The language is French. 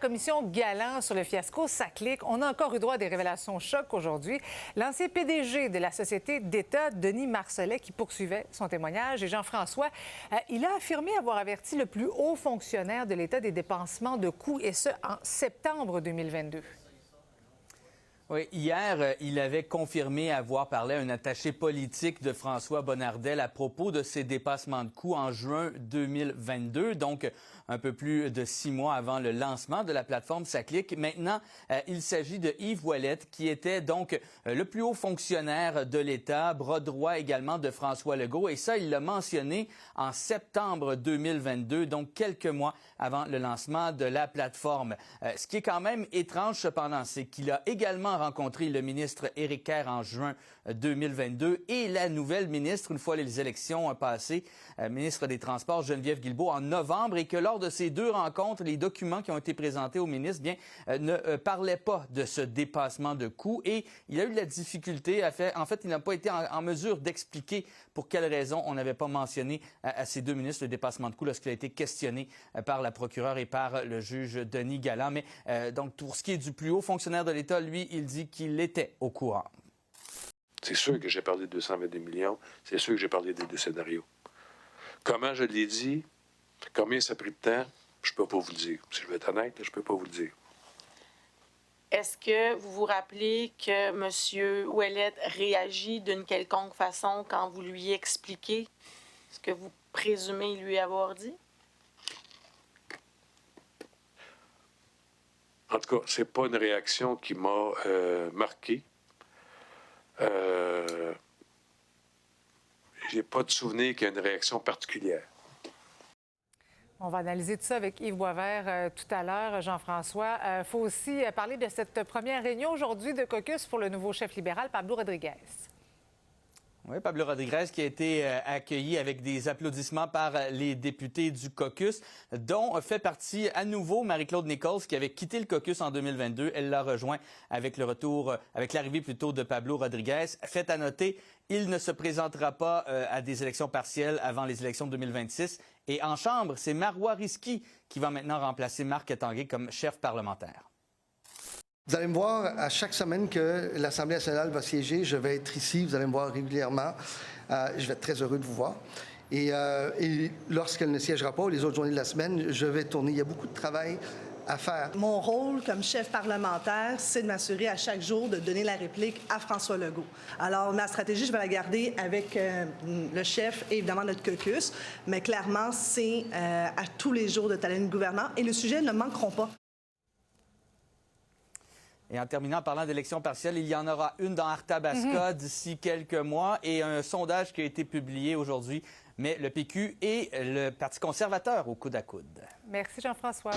Commission galant sur le fiasco Saclic. On a encore eu droit à des révélations choc aujourd'hui. L'ancien PDG de la société d'État, Denis Marcellet, qui poursuivait son témoignage, et Jean-François, il a affirmé avoir averti le plus haut fonctionnaire de l'État des dépensements de coûts, et ce, en septembre 2022. Oui, hier, il avait confirmé avoir parlé à un attaché politique de François Bonnardel à propos de ses dépassements de coûts en juin 2022, donc un peu plus de 6 mois avant le lancement de la plateforme Saclic. Maintenant, il s'agit de Yves Ouellette, qui était donc le plus haut fonctionnaire de l'État, bras droit également de François Legault, et ça, il l'a mentionné en septembre 2022, donc quelques mois avant le lancement de la plateforme. Ce qui est quand même étrange, cependant, c'est qu'il a également rencontré le ministre Éric Kerr en juin 2022 et la nouvelle ministre, une fois les élections passées, ministre des Transports, Geneviève Guilbeault, en novembre, et que lors de ces deux rencontres, les documents qui ont été présentés au ministre ne parlaient pas de ce dépassement de coûts, et il a eu de la difficulté. En fait, il n'a pas été en mesure d'expliquer pour quelles raisons on n'avait pas mentionné à ces deux ministres le dépassement de coûts lorsqu'il a été questionné par la procureure et par le juge Denis Galland. Mais donc, pour ce qui est du plus haut fonctionnaire de l'État, lui, il dit qu'il était au courant. C'est sûr que j'ai parlé de 222 millions. C'est sûr que j'ai parlé des deux scénarios. Comment je l'ai dit, combien ça a pris de temps, je ne peux pas vous le dire. Si je veux être honnête, je ne peux pas vous le dire. Est-ce que vous vous rappelez que M. Ouellette réagit d'une quelconque façon quand vous lui expliquez ce que vous présumez lui avoir dit? En tout cas, c'est pas une réaction qui m'a marqué. J'ai pas de souvenir qu'il y a une réaction particulière. On va analyser tout ça avec Yves Boisvert tout à l'heure, Jean-François. Il faut aussi parler de cette première réunion aujourd'hui de caucus pour le nouveau chef libéral, Pablo Rodriguez. Oui, Pablo Rodriguez qui a été accueilli avec des applaudissements par les députés du caucus, dont fait partie à nouveau Marie-Claude Nichols, qui avait quitté le caucus en 2022. Elle l'a rejoint avec l'arrivée plutôt de Pablo Rodriguez. Fait à noter, il ne se présentera pas à des élections partielles avant les élections de 2026. Et en Chambre, c'est Marois Risky qui va maintenant remplacer Marc Tanguay comme chef parlementaire. Vous allez me voir à chaque semaine que l'Assemblée nationale va siéger. Je vais être ici. Vous allez me voir régulièrement. Je vais être très heureux de vous voir. Et lorsqu'elle ne siégera pas, les autres journées de la semaine, je vais tourner. Il y a beaucoup de travail à faire. Mon rôle comme chef parlementaire, c'est de m'assurer à chaque jour de donner la réplique à François Legault. Alors, ma stratégie, je vais la garder avec le chef et évidemment notre caucus. Mais clairement, c'est à tous les jours de talent gouvernant. Et le sujet ne manqueront pas. Et en terminant, en parlant d'élections partielles, il y en aura une dans Arthabasca d'ici quelques mois, et un sondage qui a été publié aujourd'hui met le PQ et le Parti conservateur au coude à coude. Merci, Jean-François.